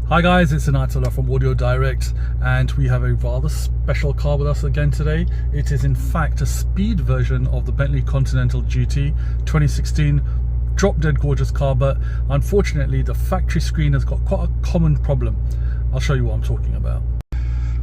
Hi guys, it's 𝗙𝗘𝗡𝗧𝗟𝗘𝗬 from Audio Direct, and we have a rather special car with us again today. It is in fact a speed version of the Bentley Continental GT 2016. Drop dead gorgeous car, but unfortunately the factory screen has got quite a common problem. I'll show you what I'm talking about.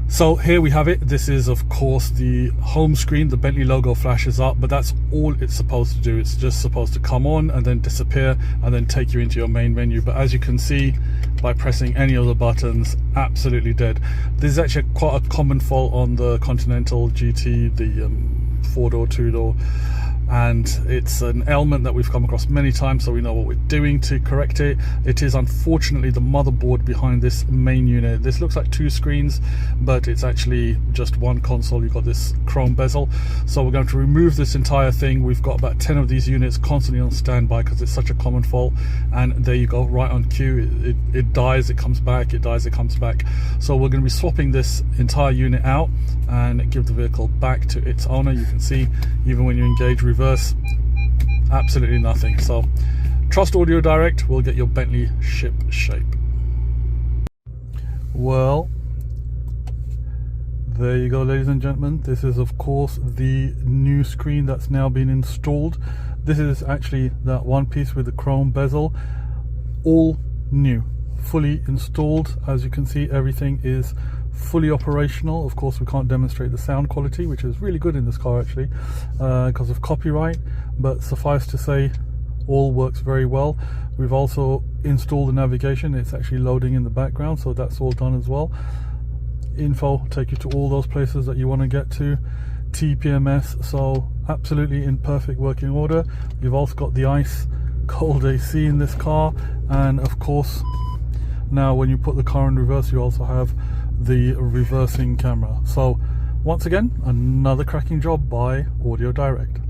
So here we have it. This is of course the home screen. The Bentley logo flashes up, but that's all it's supposed to do. It's just supposed to come on and then disappear and then take you into your main menu. But as you can see, by pressing any of the buttons, absolutely dead. This is actually quite a common fault on the Continental GT, the 4-door, 2-door, and it's an ailment that we've come across many times, so we know what we're doing to correct it. It is unfortunately the motherboard behind this main unit. This looks like two screens, but it's actually just one console. You've got this chrome bezel, so we're going to remove this entire thing. We've got about 10 of these units constantly on standby because it's such a common fault, and there you go, right on cue. It dies, it comes back, it dies, it comes back. So we're going to be swapping this entire unit out and give the vehicle back to its owner. You can see even when you engage reverse, absolutely nothing. So trust Audio Direct, we'll get your Bentley ship shape. Well, there you go, ladies and gentlemen. This is of course the new screen that's now been installed. This is actually that one piece with the chrome bezel, all new, fully installed. As you can see, everything is fully operational. Of course, we can't demonstrate the sound quality, which is really good in this car actually, because of copyright, but suffice to say, all works very well. We've also installed the navigation. It's actually loading in the background, so that's all done as well. Info take you to all those places that you want to get to. TPMS, so absolutely in perfect working order. You've also got the ice cold AC in this car, and of course now when you put the car in reverse, you also have the reversing camera. So once again, another cracking job by Audio Direct.